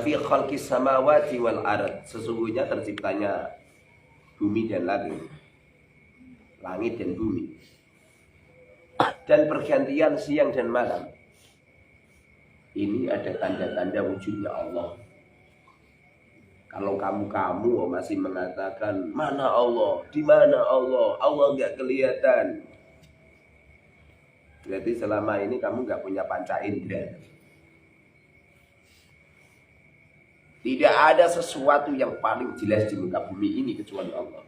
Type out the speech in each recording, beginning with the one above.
fi khalqis samawati wal ard, sesungguhnya terciptanya bumi dan langit. Langit dan bumi. Dan pergantian siang dan malam. Ini ada tanda-tanda wujudnya Allah. Kalau kamu masih mengatakan mana Allah, di mana Allah, Allah nggak kelihatan. Berarti selama ini kamu nggak punya panca indera. Tidak ada sesuatu yang paling jelas di muka bumi ini kecuali Allah.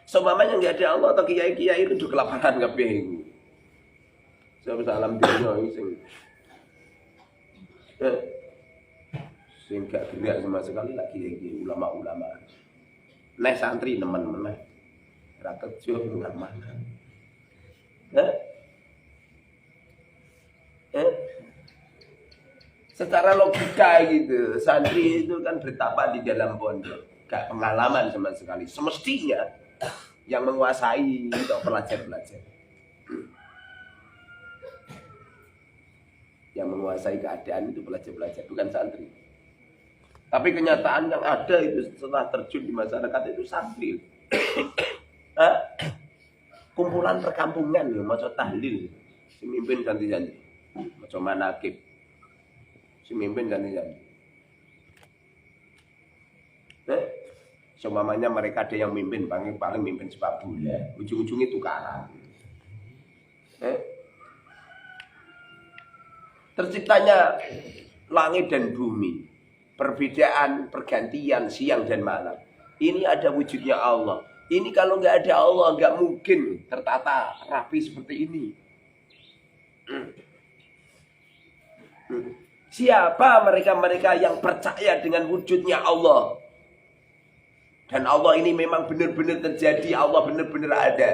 Seumpamanya nggak ada Allah atau kiai-kiai itu kelaparan kabeh iku. Sebab salam dunia sing gak gerak sama sekali lagi kiai ulama-ulama. Nek santri nemen meneh. Ra kerja ngamal. Secara logika gitu, santri itu kan bertapa di dalam pondok, gak pengalaman sama sekali. Semestinya yang menguasai itu pelajar-pelajar, yang menguasai keadaan itu pelajar-pelajar, bukan santri. Tapi kenyataan yang ada itu setelah terjun di masyarakat itu santri. Kumpulan perkampungan ya, maca tahlil, si mimpin ganti-ganti, maca manakib, si mimpin ganti-ganti. Seumpamanya mereka ada yang mimpin, paling mimpin sepak bola, ujung-ujungnya tukaran. Terciptanya langit dan bumi, perbedaan, pergantian siang dan malam. Ini ada wujudnya Allah. Ini kalau nggak ada Allah nggak mungkin tertata rapi seperti ini. Siapa mereka-mereka yang percaya dengan wujudnya Allah? Dan Allah ini memang benar-benar terjadi, Allah benar-benar ada.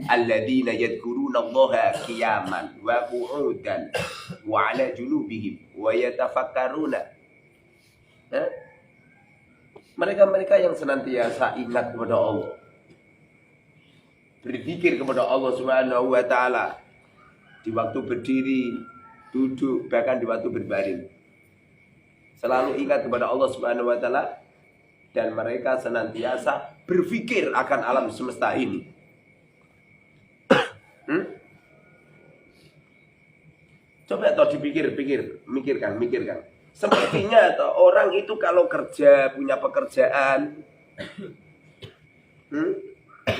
Alladzina yadhkurunallaha qiyaman wa qu'udan wa 'ala junubihim wa yatafakkaruna. Mereka-mereka yang senantiasa ingat kepada Allah, berzikir kepada Allah Subhanahu wa taala di waktu berdiri, duduk, bahkan di waktu berbaring. Selalu ingat kepada Allah Subhanahu wa taala dan mereka senantiasa berpikir akan alam semesta ini. Coba atau dipikir-pikir, mikirkan. Sepertinya atau orang itu kalau kerja, punya pekerjaan,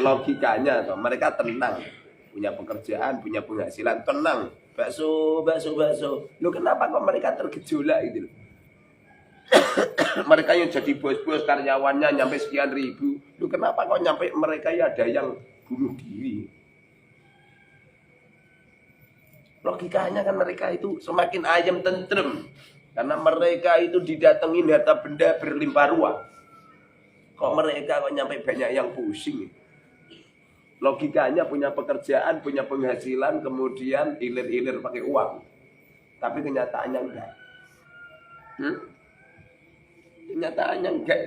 logikanya atau mereka tenang, punya pekerjaan, punya penghasilan, tenang, bakso. Loh kenapa kok mereka tergejolak gitu loh? Mereka yang jadi bos-bos, karyawannya nyampe sekian ribu. Loh kenapa kok nyampe mereka ya ada yang bunuh diri? Logikanya kan mereka itu semakin ayam tentrem. Karena mereka itu didatengin harta benda berlimpah ruah. Kok mereka kok nyampe banyak yang pusing? Logikanya punya pekerjaan, punya penghasilan, kemudian ilir-ilir pakai uang. Tapi kenyataannya enggak. Kenyataannya enggak.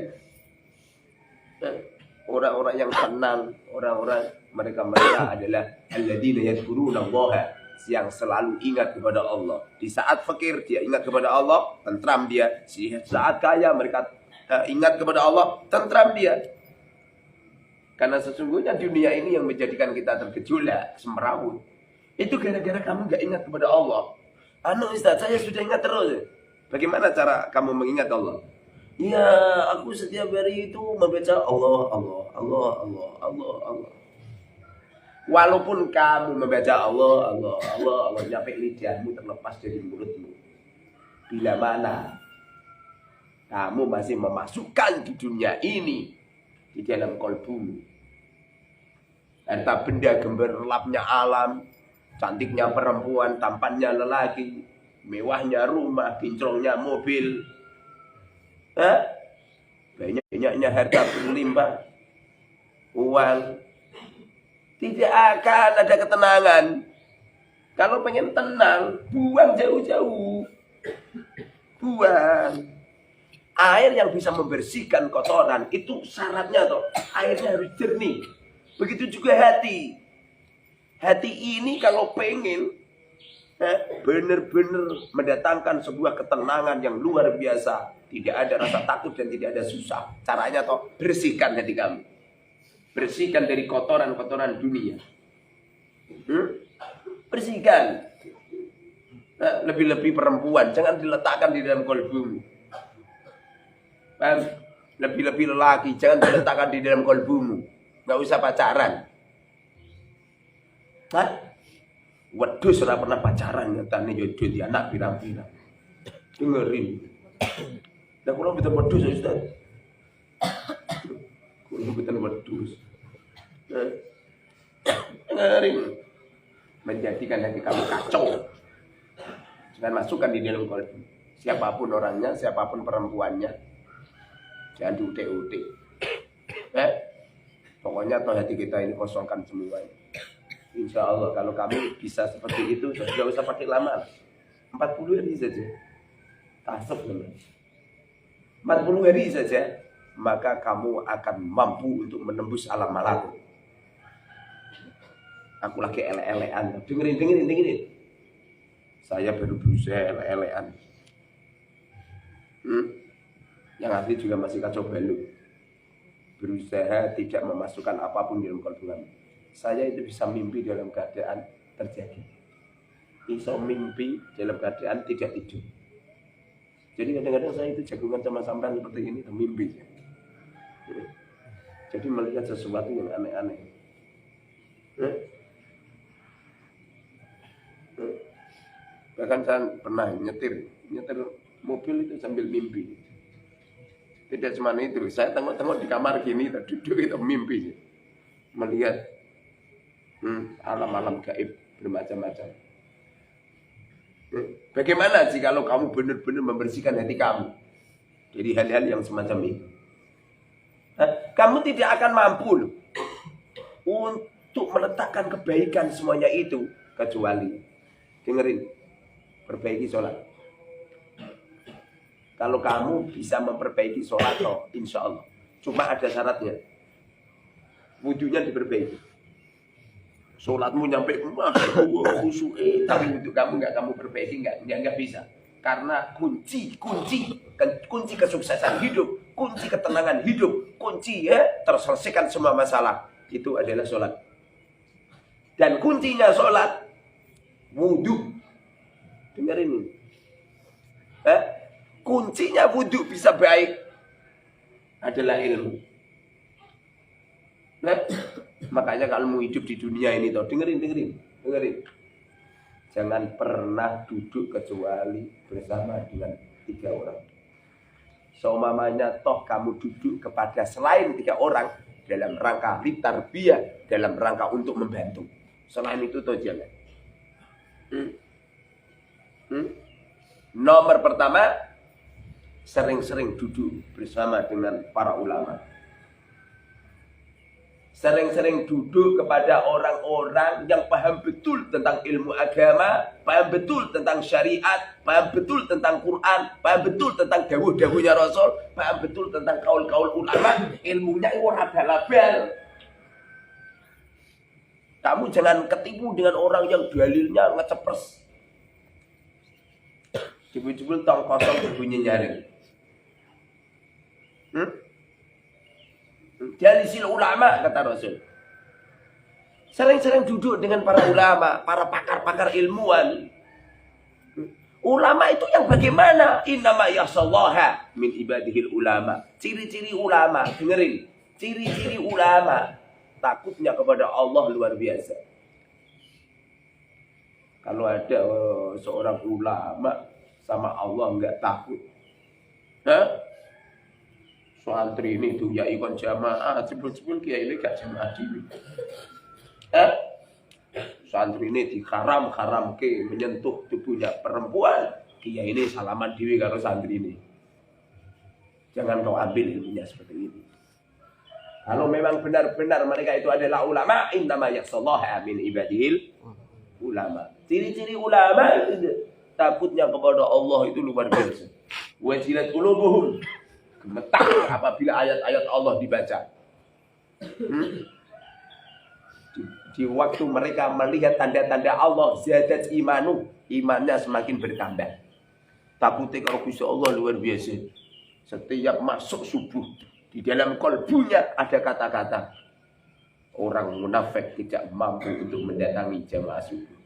Orang-orang yang tenang, orang-orang mereka adalah alladzina yadhkurunallaha, yang selalu ingat kepada Allah. Di saat fakir dia ingat kepada Allah, tentram dia. Di saat kaya mereka ingat kepada Allah, tentram dia. Karena sesungguhnya dunia ini yang menjadikan kita tergejolak, semrawut. Itu gara-gara kamu gak ingat kepada Allah. Ustaz, saya sudah ingat terus. Bagaimana cara kamu mengingat Allah? Ya, aku setiap hari itu membaca Allah. Walaupun kamu membaca Allah, nyampe lidahmu terlepas dari mulutmu. Bila mana kamu masih memasukkan di dunia ini, di dalam kolbumu, harta benda gemerlapnya alam, cantiknya perempuan, tampannya lelaki, mewahnya rumah, kinclongnya mobil, banyaknya harta berlimpah, uang, tidak akan ada ketenangan. Kalau pengen tenang, buang jauh-jauh. Buang. Air yang bisa membersihkan kotoran itu syaratnya toh, airnya harus jernih. Begitu juga hati. Hati ini kalau pengen Benar-benar mendatangkan sebuah ketenangan yang luar biasa. Tidak ada rasa takut dan tidak ada susah. Caranya toh bersihkan hati kamu. Bersihkan dari kotoran-kotoran dunia. Bersihkan. Lebih-lebih perempuan jangan diletakkan di dalam kolbumu. Lebih-lebih lelaki jangan diletakkan di dalam kolbumu. Nggak usah pacaran. Wedhus ora pernah pacaran nyatane yo di anak pirang-pirang. Dengerin. Lah kula mboten wedhus ya Ustaz. Kula mboten wedhus. Dengerin. Menjadikan hati kamu kacau. Jangan masukkan di dalam kolbu. Siapapun orangnya, siapapun perempuannya. Jangan diutik-utik. Pokoknya toh hati kita ini kosongkan semua. Insya Allah kalau kamu bisa seperti itu, tidak usah pakai lama. 40 hari saja. Tasab teman. 40 hari saja, maka kamu akan mampu untuk menembus alam malakut. Aku lagi ele-elean. Dengerin. Saya baru berusaha ele-elean. Yang asli juga masih kacau balau. Berusaha tidak memasukkan apapun di dalam kolbu kami. Saya itu bisa mimpi dalam keadaan terjadi. Bisa mimpi dalam keadaan tidak tidur. Jadi kadang-kadang saya itu jagungan sama sampean seperti ini, itu mimpi. Jadi melihat sesuatu yang aneh-aneh. Bahkan saya pernah nyetir mobil itu sambil mimpi. Tidak cuma itu, saya tengok-tengok di kamar gini, duduk itu mimpi. Melihat alam-alam gaib bermacam-macam. Bagaimana jika kamu benar-benar membersihkan hati kamu dari hal-hal yang semacam itu? Kamu tidak akan mampu loh, untuk meletakkan kebaikan semuanya itu kecuali dengerin, perbaiki sholat. Kalau kamu bisa memperbaiki sholat, oh, insya Allah. Cuma ada syaratnya, wudunya diperbaiki. Sholatmu nyampe khusyuk, tapi untuk kamu nggak kamu perbaiki, nggak bisa. Karena kunci kesuksesan hidup, kunci ketenangan hidup, kunci terselesaikan semua masalah itu adalah sholat. Dan kuncinya sholat, wudu. Dengerin ini. Kuncinya wudu bisa baik adalah ilmu. Makanya kalau mau hidup di dunia ini toh, dengerin. Jangan pernah duduk kecuali bersama dengan 3 orang. Seumpamanya toh kamu duduk kepada selain 3 orang dalam rangka litarbiyah, dalam rangka untuk membantu. Selain itu toh jangan. Nomor pertama, sering-sering duduk bersama dengan para ulama. Sering-sering duduk kepada orang-orang yang paham betul tentang ilmu agama, paham betul tentang syariat, paham betul tentang Quran, paham betul tentang dawuh-dawuhnya Rasul, paham betul tentang kaul-kaul ulama, ilmunya itu abal-abal. Kamu jangan ketipu dengan orang yang dalilnya ngecepres. Jebul-jebul tong kosong berbunyi nyaring. Jalisil ulama, kata Rasul. Sering-sering duduk dengan para ulama, para pakar-pakar ilmuwan. Ulama itu yang bagaimana? Innama yasallaha min ibadihil ulama. Ciri-ciri ulama, dengerin. Ciri-ciri ulama, takutnya kepada Allah luar biasa. Kalau ada seorang ulama sama Allah enggak takut. Santri ini tuh ya ikon jamaah, jebul-jebul kiai ini gak jamaah diri. Santri ini diharam ke menyentuh tubuhnya perempuan, kiai ini salaman diri karo santri ini. Jangan kau ambil ilmunya seperti ini. Kalau memang benar-benar mereka itu adalah ulama, innama yasallaha min ibadihil ulama. Ciri-ciri ulama itu takutnya kepada Allah itu luar biasa. Wajilat qulubuhum, gemetar apabila ayat-ayat Allah dibaca. Di waktu mereka melihat tanda-tanda Allah, zadat imanu, imannya semakin bertambah. Takutnya kalau Gusti Allah luar biasa. Setiap masuk subuh, di dalam kalbunya ada kata-kata, orang munafik tidak mampu untuk mendatangi jamaah subuh.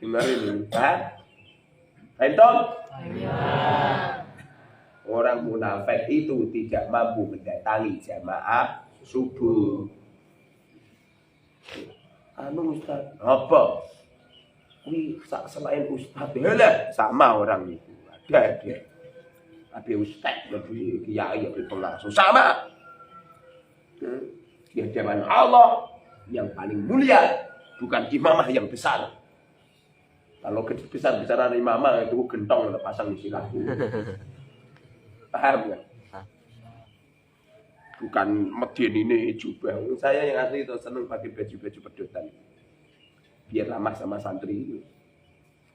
Dengarin ini, Pak. Entong? Orang munafik itu tidak mampu mendatangi jamaah subuh. Anu Ustaz, apa? Ini selain Ustaz, lah sama orang itu. Ada. Ada Ustaz, lebih kiai, lebih pengasuh, sama. Di hadapan Allah yang paling mulia, bukan imamah yang besar. Kalau besar-besaran imamah itu gentong pasang di silaku. Paham ya? Bukan medin ini jubah. Saya yang asli itu seneng pakai baju-baju pedotan. Biar ramah sama santri itu.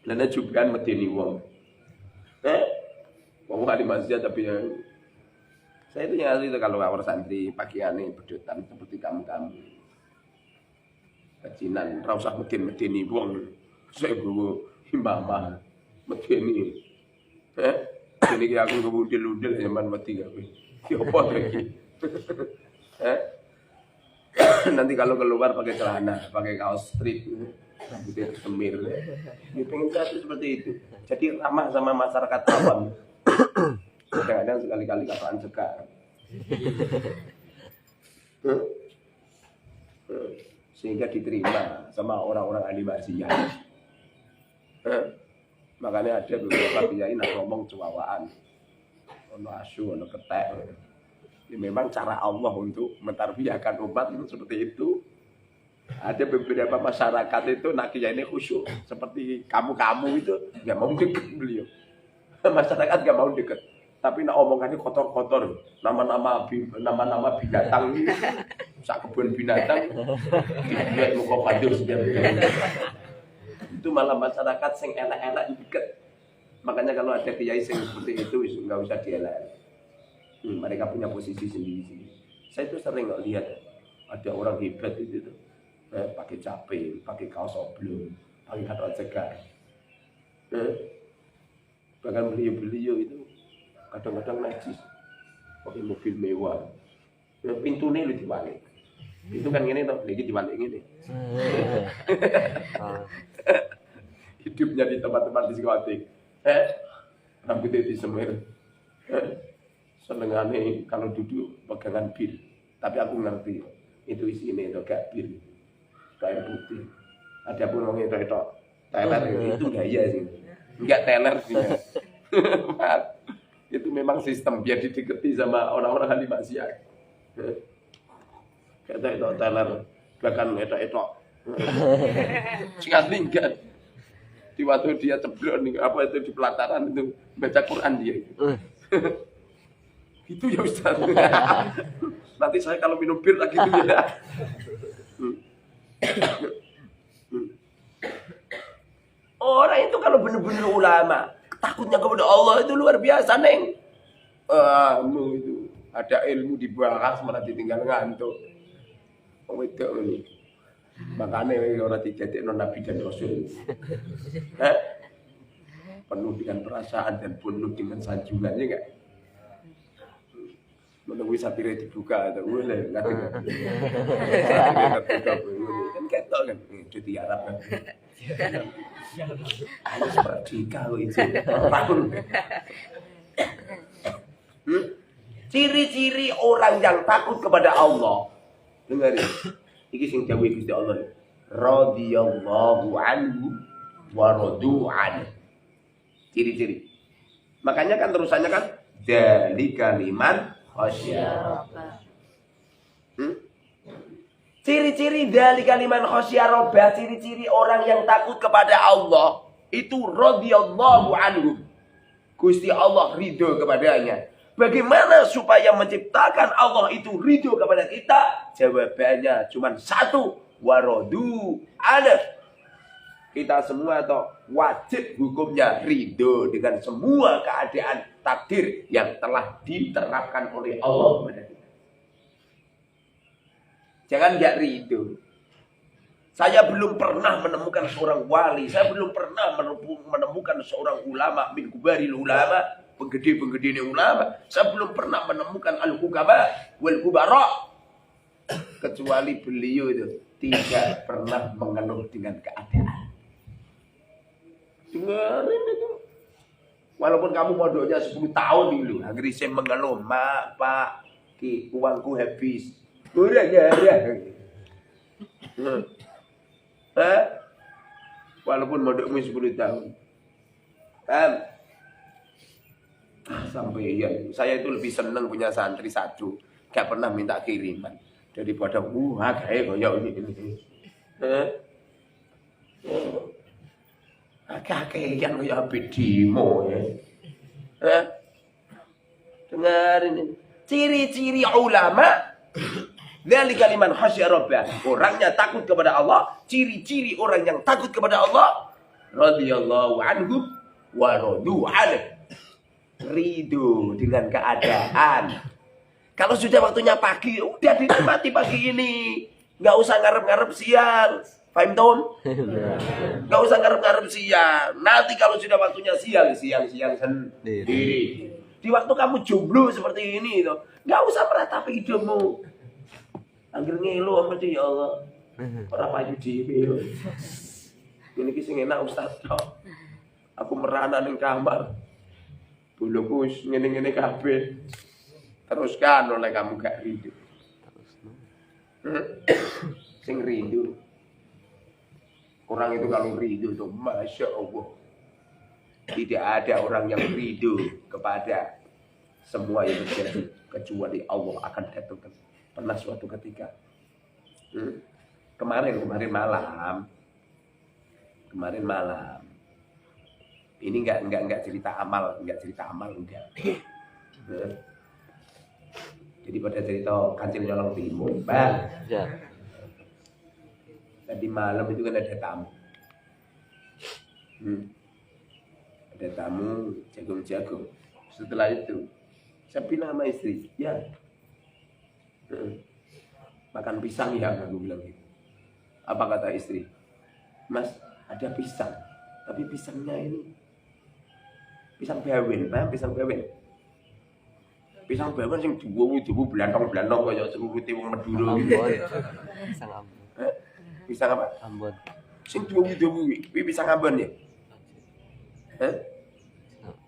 Karena jubahan medeni wong. Wong di masjid tapi yang saya itu yang asli itu kalau awal santri pakaiannya pedotan seperti kamu-kamu. Kajinan rausah medeni wong. Saya bawa imamah medeni. Ini aku ngebudil-udil zaman mati gak. Ya apa lagi? Nanti kalau keluar pakai celana, pakai kaos strip, rambutnya semir. Dia pengen seperti itu. Jadi ramah sama masyarakat awam. Kadang-kadang sekali-kali kataan cekak. Sehingga diterima sama orang-orang ahli maksiat. Makanya ada beberapa kiai nak ngomong cuawaan. Ono asu, ono ketek. Ya, memang cara Allah untuk mentarbiyahkan umat itu seperti itu. Ada beberapa masyarakat itu nak kiai ini khusyuk seperti kamu-kamu itu nggak mau deket beliau. Masyarakat nggak mau deket. Tapi nak omongannya kotor-kotor, nama-nama binatang, sak kebun binatang, lihat muka padus itu malah masyarakat sing enak-enak deket. Makanya kalau ada kiai sing seperti itu nggak usah dielak. Mereka punya posisi sendiri. Saya tuh sering nggak lihat ada orang hebat itu tuh, pakai caping, pakai kaos oblong, pakai kata cegar. Bahkan beliau itu kadang-kadang najis, pakai mobil mewah, pintunya lu dibalik. Itu kan gini toh, lagi dibalik gini. Hidupnya di tempat-tempat diskotik, rambutnya disemir. Senengane kalau duduk pegangan bir, tapi aku ngerti itu isinya itu gak bir, kayak putih. Ada pun orang itu teler itu gaya sih, nggak teler sih. Itu memang sistem biar dideketi sama orang-orang ahli maksiat. Kata itu teler, bahkan itu, singkat tinggal. Di waktu dia ceblok nih, apa itu di pelataran itu baca Quran dia. Gitu ya Ustaz. Nanti saya kalau minum bir lagi itu ya. Orang itu kalau benar-benar ulama, takutnya kepada Allah itu luar biasa, Neng. Itu ada ilmu dibahas malah ditinggal ngantuk. Oh itu ini. Makanya orang dijadikan Nabi dan Rasul. Penuh dengan perasaan dan penuh dengan sanjungannya enggak? Menunggu sapire dibuka atau boleh enggak? Kan ketok kan cuti Arab kan. Harus merdeka itu. Ciri-ciri orang yang takut kepada Allah. Dengarin. Iki sing dawuh Gusti Allah. Radhiyallahu anhu wa radu an. Ciri-ciri. Makanya kan terusannya kan dzalika liman khasyya. Ciri-ciri dzalika liman khasyya rabbah, ciri-ciri orang yang takut kepada Allah itu radhiyallahu anhu. Gusti Allah ridho kepadanya. Bagaimana supaya menciptakan Allah itu ridho kepada kita? Jawabannya cuma satu. Warodu ada. Kita semua atau wajib hukumnya ridho dengan semua keadaan takdir yang telah diterapkan oleh Allah kepada kita. Jangan gak ridho. Saya belum pernah menemukan seorang wali, saya belum pernah menemukan seorang ulama min kubaril ulama, penggede-penggede ulama. Saya belum pernah menemukan al-hukama wal kubara, kecuali beliau itu tidak pernah mengeluh dengan keadaan. Dengarin itu. Walaupun kamu modalnya 10 tahun dulu, akhirnya saya mengeluh, "Mak, Pak, uangku habis." Udah ya. Walaupun modalmu 10 tahun. Sampai ya, saya itu lebih senang punya santri satu, gak pernah minta kiriman daripada kayak ini. Kayak yang kayak bedimo ya. Dengarin ini. Ciri-ciri ulama dari kalimat khasya rabbah, orangnya takut kepada Allah. Ciri-ciri orang yang takut kepada Allah, radhiyallahu anhu wa radu anhu, ridho dengan keadaan. Kalau sudah waktunya pagi, udah dinikmati pagi ini, nggak usah ngarep-ngarep siang. Paham Tom? Nggak usah ngarep-ngarep siang. Nanti kalau sudah waktunya siang sendiri. Di waktu kamu jomblo seperti ini, nggak usah meratapi hidupmu. Anggir ngelo sama dia, ya Allah. Ora payu dhewe. Ini ki sing enak Ustaz. Aku merana ning kamar. Buluku wis ngene-ngene kabeh. Teruskan oleh kamu gak rindu. Sing rindu. Orang itu kalau rindu tuh Masya Allah. Tidak ada orang yang rindu kepada semua yang terjadi kecuali Allah akan datangkan. Pernah suatu ketika kemarin malam ini enggak cerita amal enggak. Jadi pada cerita Kancil Nyolong Timur, Bang. Ya. Tadi malam itu kan ada tamu. Ada tamu jagung-jagung. Setelah itu saya bilang sama istri, ya makan pisang ya, aku bilang gitu. Apa kata istri? Mas, ada pisang, tapi pisangnya ini pisang bawen, paham pisang bawen? Pisang bawen sing duwu blantong-blantong kaya serurute wong Madura gitu. Pisang Ambon. Pisang apa? Ambon. Sing duwu kuwi pisang Ambon ya?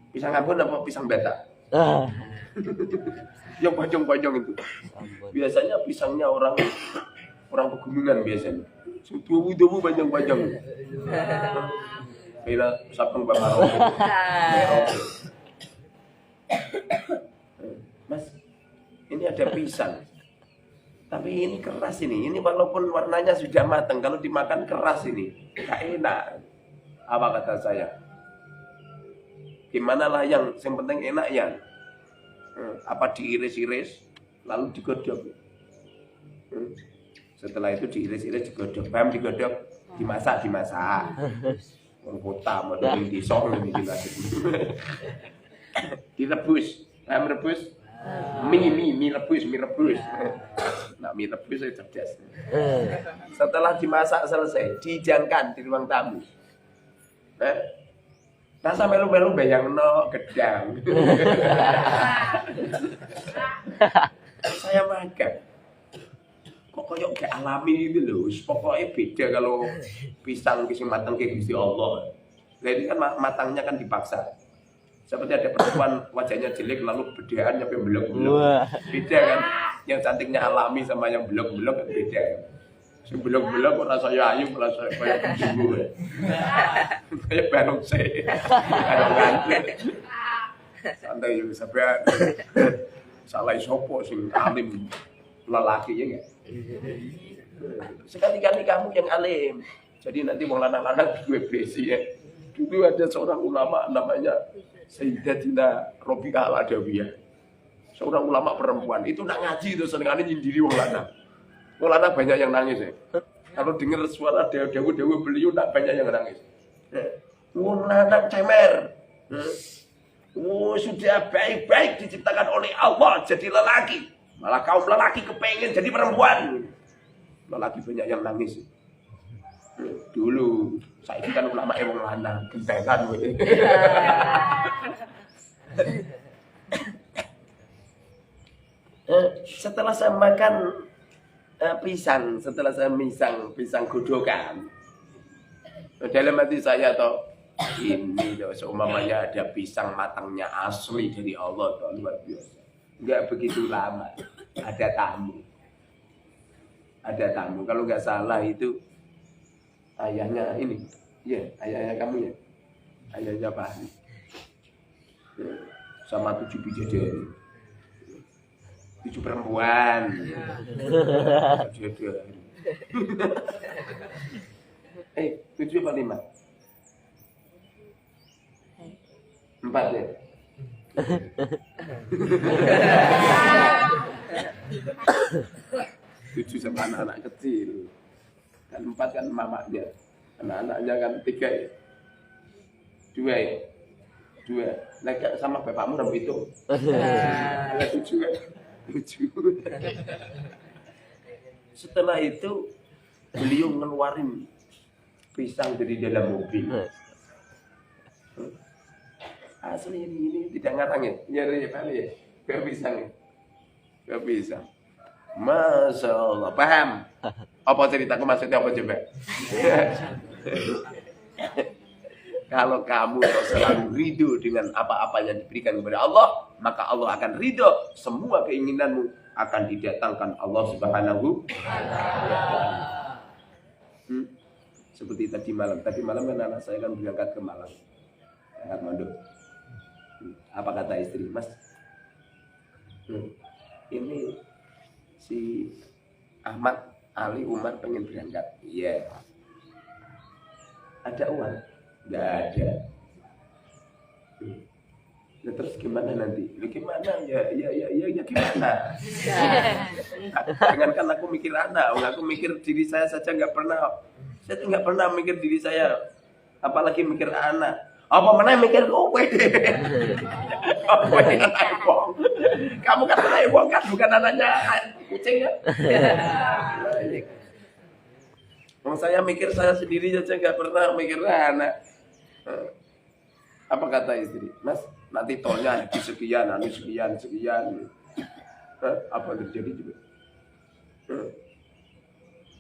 Pisang Ambon apa pisang Batak? Yang panjang-panjang itu. Biasanya pisangnya orang pegunungan biasanya. Tubuh panjang-panjang. Bila sapang bakar. Mas, ini ada pisang. Tapi ini keras ini. Ini walaupun warnanya sudah matang, kalau dimakan keras ini, gak enak. Apa kata saya? Gimana lah yang penting enak ya? Apa diiris-iris lalu digodok. Setelah itu diiris-iris digodok. Paham digodok? Dimasak. Orang kota model di Solo ini direbus. Paham rebus? Mie rebus. Nah, mie rebus saya cerdas. Setelah dimasak selesai, dihidangkan di ruang tamu. Rasa melu-melu bayangno gedang. Saya makan. Kok koyo gak alami gitu loh. Pokoknya beda kalau pisang sing matang kayak Gusti Allah. Nah, ini kan matangnya kan dipaksa. Seperti ada perempuan wajahnya jelek lalu bedahan sampai belok-belok. Beda kan? Yang cantiknya alami sama yang belok-belok beda kan? Sing belok-belok ora saya ayu, ora saya kaya ibu. Kayak bareng saya. Santai yo sampean. Salah sopo sing alim lelaki ya enggak? Sekali-kali kamu yang alim. Jadi nanti wong lanang-lanang duwe besi ya. Dulu ada seorang ulama namanya Sayyidatina Robi'ah Al-Adawiyah. Seorang ulama perempuan itu nak ngaji itu senengane nyindiri wong lanang. Wong lanang banyak yang nangis ya. Kalau dengar suara dewa-dewa beliau tak banyak yang nangis. Wong lanang cemer. Sudah baik-baik diciptakan oleh Allah jadi lelaki. Malah kaum lelaki kepengen jadi perempuan. Lelaki banyak yang nangis. Dulu, saya kan ulama wong lanang, gentenan kowe. Setelah saya makan pisang, setelah saya pisang godokan, dalam hati saya toh, ini loh, seumpamanya ada pisang matangnya asli dari Allah toh, luar biasa. Enggak begitu lama, ada tamu. Ada tamu, kalau nggak salah itu ayahnya ini, ya ayahnya kamu ya, ayahnya Pak Ahli, sama 7 bidadari, 7 perempuan, bidadari. 7 apa 5? 4 ya. 7 sama anak-anak kecil. Kan 4 kan mamanya. Anak-anaknya kan 3 ya. 2 ya. 2. Nah, sama bapakmu nomor itu. 7 kan. 7. Setelah itu beliau ngeluarin pisang dari dalam mobil. Asli ini tidak ngarang ya. Nyari apa ya? Ke pisang ya. Ke pisang. Masya Allah, paham? Apa ceritaku maksudnya apa coba? Kalau kamu selalu ridho dengan apa-apa yang diberikan kepada Allah, maka Allah akan ridho. Semua keinginanmu akan didatangkan Allah Subhanahu wa Ta'ala. Seperti tadi malam kan anak saya kan berangkat ke Malang, berangkat mondok. Apa kata istri, Mas? Ini si Ahmad, Ali, Umar pengen berangkat. Iya. Ada uang? Nggak ada. Nah, terus gimana nanti? Gimana? Ya gimana? Jangankan aku mikir anak, aku mikir diri saya saja nggak pernah. Saya nggak pernah mikir diri saya, apalagi mikir anak. Apa mana mikir kowe deh? Kamu kan anak ibu kan, bukan anaknya kucing ya? Saya mikir saya sendiri saja nggak pernah mikir anak. Apa kata istri? Mas, nanti tolnya habis sekian, sekian. Apa terjadi juga?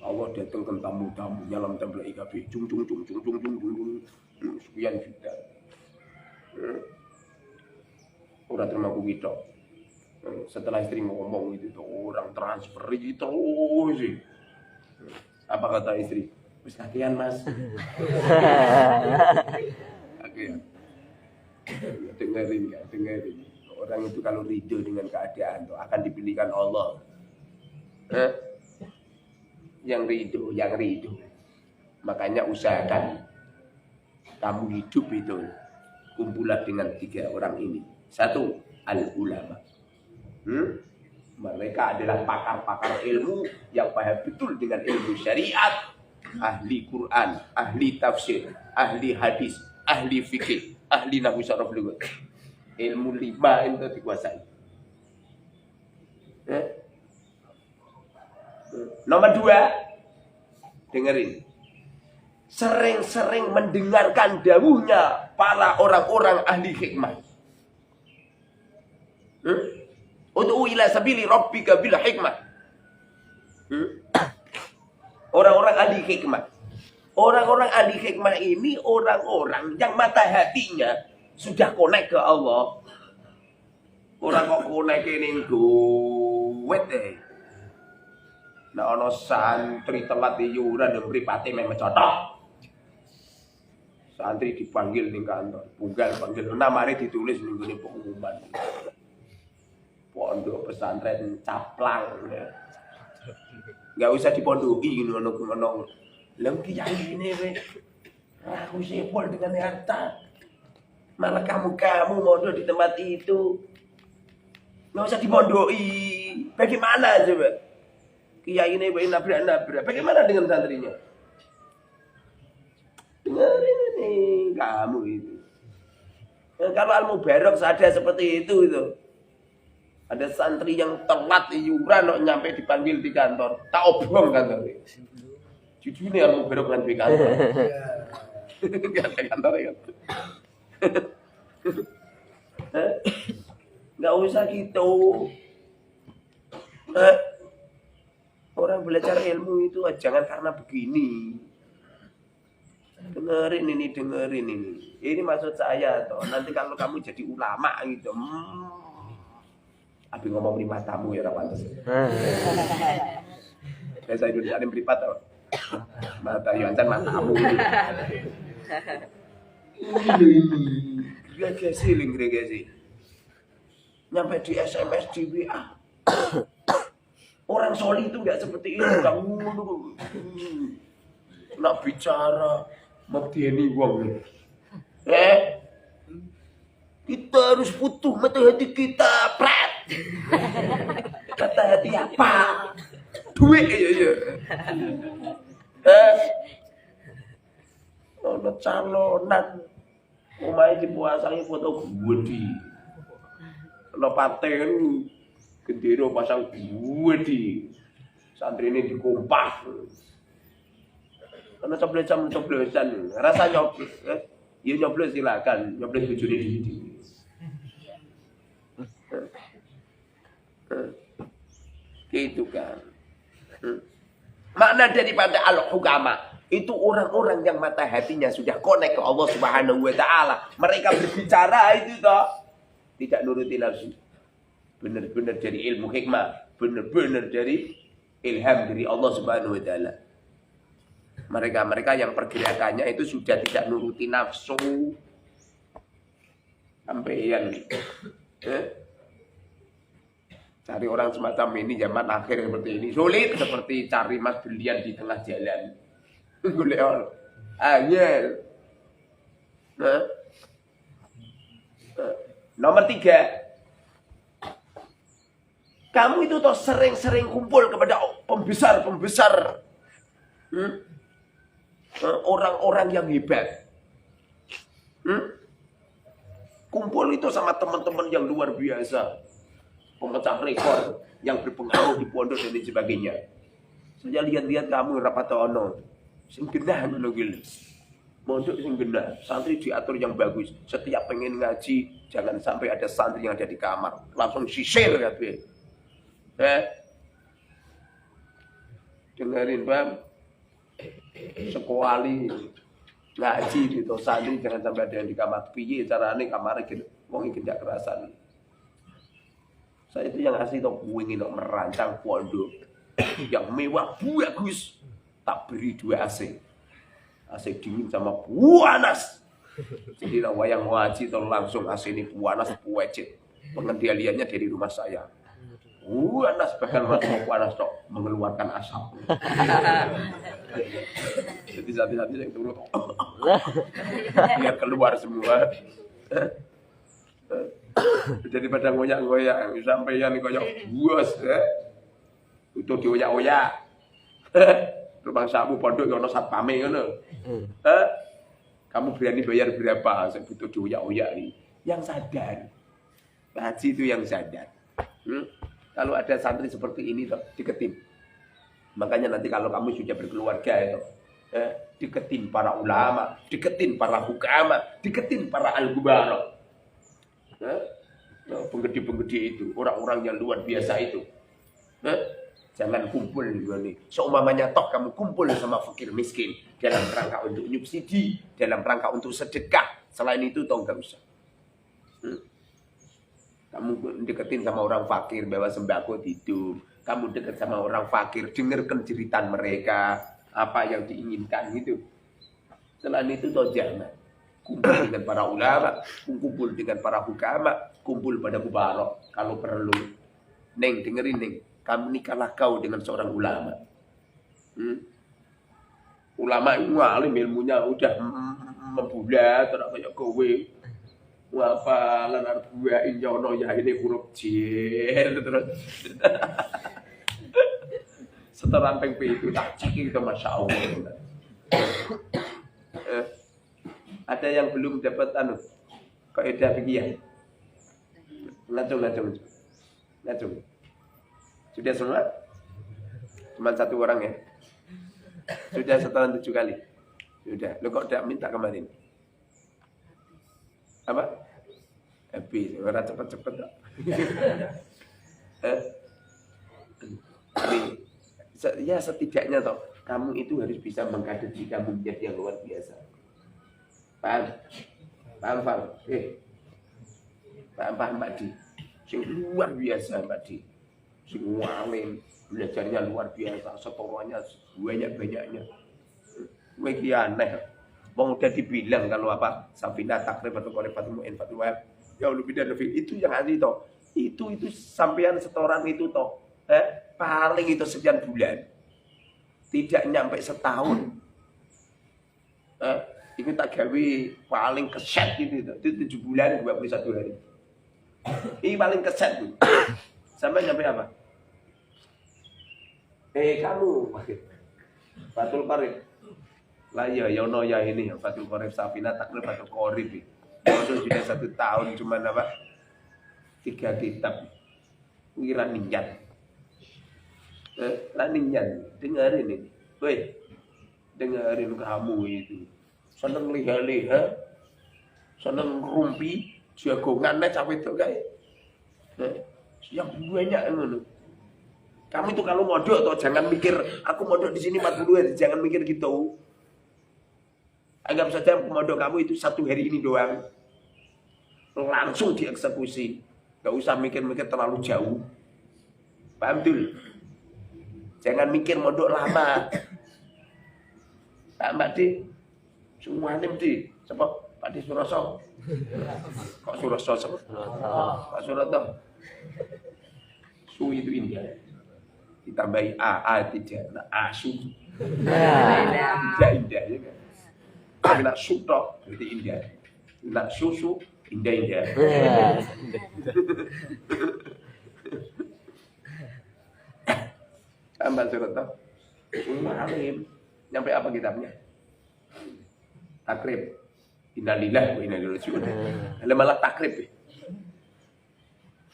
Allah datangkan tamu-tamu nyalam tempel IKB, cung, sekian juta. Orang terima aku gitu. Setelah istri ngomong itu, orang transfer terus sih. Apa kata istri? Wis kakean Mas. Kakean. Dengerin. Orang itu kalau ridho dengan keadaan tuh akan dipilihkan Allah. Yang ridho. Makanya usahakan kamu hidup itu kumpulan dengan 3 orang ini. 1, al-ulama. Mereka adalah pakar-pakar ilmu yang paham betul dengan ilmu syariat, ahli Quran, ahli tafsir, ahli hadis, ahli fikih, ahli nahwu saraf lughat. Ilmu 5 itu dikuasai. Nomor 2, dengerin. Sering-sering mendengarkan dawuhnya para orang-orang ahli hikmah. Ud'u ila sabili rabbika bil hikmah. Orang-orang ahli hikmah. Orang-orang ahli hikmah ini orang-orang yang mata hatinya sudah connect ke Allah. Orang kok connect ning duit deh. Nah ana santri telat iuran yang mripate meh mecotok. Santri dipanggil ning kantor, panggil namanya ditulis ning ngene pengumuman. Pondok pesantren Caplang. Enggak usah dipondoki ngono-ngono. Lah kiai ini we. Aku sipol dengan harta. Malah kamu mondok di tempat itu. Enggak usah dipondoki. Bagaimana coba? Kiai ini we nabrak-nabrak. Bagaimana dengan santrinya? Dengerin ini kamu itu. Kalau Al-Mubarak sadar seperti itu. Ada santri yang telat iuran nyampe dipanggil di kantor, tak obong kantor. Jujune ilmu berok lan duwe kantor. Enggak ada kantor ya. Enggak usah gitu. Orang belajar ilmu itu jangan karena begini. Dengerin ini. Ini maksud saya toh. Nanti kalau kamu jadi ulama gitu. Abi ngomong di matamu ya rapat. Saya Indonesia ini beripat toh. Mata Yuancan matamu. Gregasi. Nyampe di SMS di WA. Orang soli itu enggak seperti itu, enggak ngono. Nak bicara mabdieni wong. Kita harus butuh mata hati kita, pret. Mata hati apa? Duit ya. Ono calonan. Omahe dipuasangi foto gede. Ono paten gendera pasang gede. Santrine dikompas. Ono coblosan. Rasa nyoblos. Ya nyoblos silakan, nyoblos bojone dhewe. Gitu kan. Makna daripada al-hukama itu orang-orang yang mata hatinya sudah connect ke Allah Subhanahu wa taala. Mereka berbicara itu toh tidak nuruti nafsu. Benar-benar dari ilmu hikmah, benar-benar dari ilham dari Allah Subhanahu wa taala. Mereka yang pergerakannya itu sudah tidak nuruti nafsu. Sampeyan cari orang semacam ini zaman akhir seperti ini sulit seperti cari mas berlian di tengah jalan. Golek angel. Nomor 3. Kamu itu toh sering-sering kumpul kepada pembesar-pembesar. Orang-orang yang hebat. Kumpul itu sama teman-teman yang luar biasa. Pemecah rekor yang berpengaruh di pondok dan sebagainya. Saya lihat-lihat kamu rapat ono. Sing genah ngono iki. Mondok sing genah, santri diatur yang bagus. Setiap pengen ngaji, jangan sampai ada santri yang ada di kamar, langsung sisir kabeh. Dengerin, Bang. Sekoali ngaji gitu, santri jangan sampai ada yang di kamar. Piye carane kamare gitu. Wong iki ndak kerasan. Saya itu yang asli tuh ingin merancang pondok yang mewah bagus, tak beri 2 AC. AC dingin sama panas. Jadi wayang ngaji tuh langsung AC ini panas puecet. Pengendaliannya dari rumah saya. Panas bahkan masuk panas tuh mengeluarkan asap. Jadi hati-hati yang turun. Biar keluar semua. Daripada ngoyak-ngoyak sampeyan koyo buas itu dioyak-oyak. Rumah samu pondok ono satpame ngono. Kamu berani bayar berapa? Saya butuh dioyak-oyak ini. Yang sadar. Haji itu yang sadar. Kalau ada santri seperti ini toh diketim. Makanya nanti kalau kamu sudah berkeluarga itu diketin para ulama, diketin para hukama, diketin para al-gubara. Penggede-penggede itu, orang-orang yang luar biasa itu. Jangan kumpul nih. Seumpamanya toh kamu kumpul sama fakir miskin dalam rangka untuk nyubsidi, dalam rangka untuk sedekah. Selain itu toh enggak usah. Kamu deketin sama orang fakir bawa sembako tidur. Kamu dekat sama orang fakir, dengarkan jeritan mereka, apa yang diinginkan gitu. Selain itu toh jangan. Kumpul dengan para ulama, kumpul dengan para hukama, kumpul pada kubarok. Kalau perlu, Neng dengerin Neng, kamu nikahlah kau dengan seorang ulama. Ulama itu alim ilmunya udah membulat, tidak kayak kowe. Apa lanar buah injono ya ini huruf J terus. Setelah peng itu tak cek itu masya Allah. Ada yang belum dapat kaidah fikih. Ngacung. Sudah semua? Cuma 1 orang ya. Sudah setoran 7 kali. Sudah. Lo kok udah minta kemarin? Apa? Habis. Orang cepet-cepet. Ya setidaknya toh kamu itu harus bisa mengkader diri kamu menjadi yang luar biasa. Paham? Paham? Paham Pak Di? Sing luar biasa Pak Di. Sing alim, belajarnya luar biasa, setorannya banyak-banyaknya. Gue ki aneh. Wong udah dibilang kalau apa? Safina takrib atau qorifatu mu'in fatu wahab. Ya lu bidan itu yang asli toh. Itu sampean setoran itu toh. Paling itu sekian bulan. Tidak nyampe setahun. Itu tak gawe paling keset gitu. Itu 7 bulan 21 hari. Ini paling keset tuh. Sampai nyampe apa? Kamu Fatul Qorib. Lah ya yono ya ini ya Fatul Qorib Safina takrib Fatul Qorib. Itu sudah 1 tahun cuman apa? 3 kitab. Ngira niat. Lanian, dengerin ini. Woi, dengerin kamu itu. Seneng liha-liha, seneng rumpi, jagongannya cawe itu kayak. Yang banyak ngono. Kamu itu kalau modok toh jangan mikir aku modok di sini 40 hari, jangan mikir gitu. Anggap saja modok kamu itu 1 hari ini doang. Langsung dieksekusi. Gak usah mikir-mikir terlalu jauh. Paham dul? Jangan mikir mondok lama. Pak Di, semua nih Di, siapa? Pak Di Suroso. Kok Suroso? Pak Suroso. Su itu India. Ditambahi A tidak, asu. Indah ya kan. Tapi nak su toh, berarti India. Nak susu, Indah. Tambah surat toh. Alim. Nyampe apa kitabnya? Takrib. Innalillahi wa inna ilaihi raji'un. Malah takrib.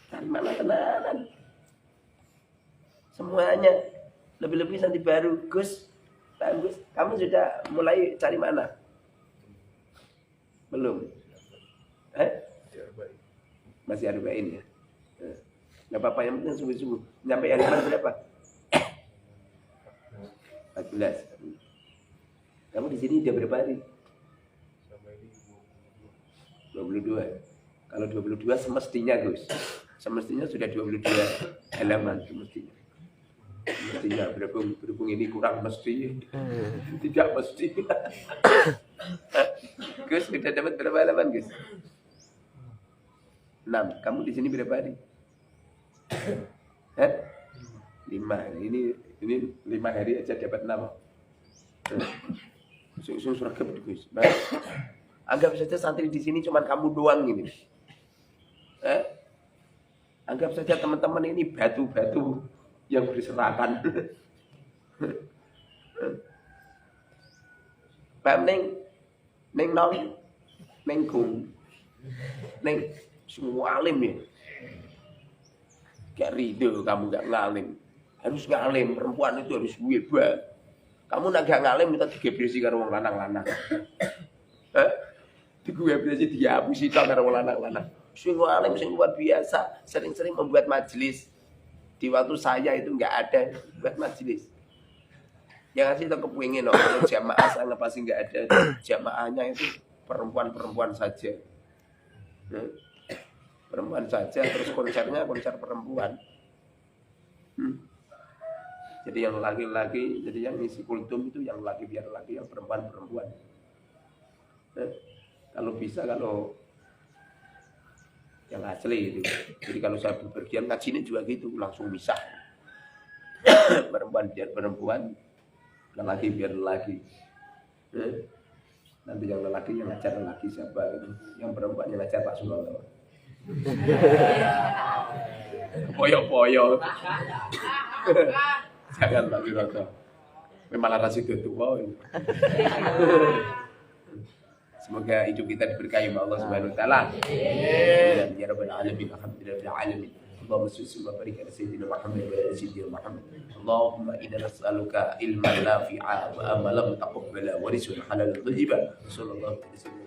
Kan malah tenanan. Semuanya lebih-lebih nanti baru Gus. Pak Gus, kamu sudah mulai cari mana? Belum. Masih arba'in ya. Enggak apa-apa yang penting sungguh-sungguh. Nyampe hari berapa? 14. Kamu di sini udah berapa hari? 22. Kalau 22 semestinya Gus. Semestinya sudah 22 halaman semestinya. Mestinya berhubung ini kurang mesti. Tidak mesti. Gus sudah dapat berapa halaman Gus? 6. Kamu di sini berapa hari? 5. Ini 5 hari aja dapat 6. Sung surga Gus. Anggap saja santri di sini cuma kamu doang ini. Anggap saja teman-teman ini batu-batu yang berserakan. Paham neng non, neng kum, neng semua alim ya. Gak ridho kamu gak ngalim. Harus ngalim, perempuan itu harus hebat. Kamu nak gak ngalim minta digebresi karo wong lanang-lanang. Digebresi dihapusi karo wong lanang-lanang. Sing ngalim sing luar biasa, sering-sering membuat majelis. Di waktu saya itu nggak ada buat majelis. Yang asli itu kepingin loh, kalau jamaah sana pasti nggak ada. Jamaahnya itu perempuan-perempuan saja. Perempuan saja, terus konsernya konser perempuan. Jadi yang laki-laki, jadi yang isi kultum itu yang laki biar laki, yang perempuan-perempuan. Kalau bisa, kalau yang asli itu. Jadi kalau saya bepergian ngaji ini juga gitu, langsung misah. Perempuan biar perempuan, lelaki biar lelaki. Nanti yang lelaki yang ngajar lelaki siapa itu, yang perempuan yang ngajar Pak Suroto. Poyo-poyo. Jangan Pak Suroto. Memang rasi tua itu. Semoga hidup kita diberkahi oleh Allah Subhanahu wa taala. Ya rabbal alamin, alhamdulillah alamin. اللهم صل وبارك على سيدنا محمد وعلى ال سيدنا محمد. اللهم انا نسالك علما نافعا واملا متقبلا ورزقا حلالا طيبا. صلى الله عليه وسلم.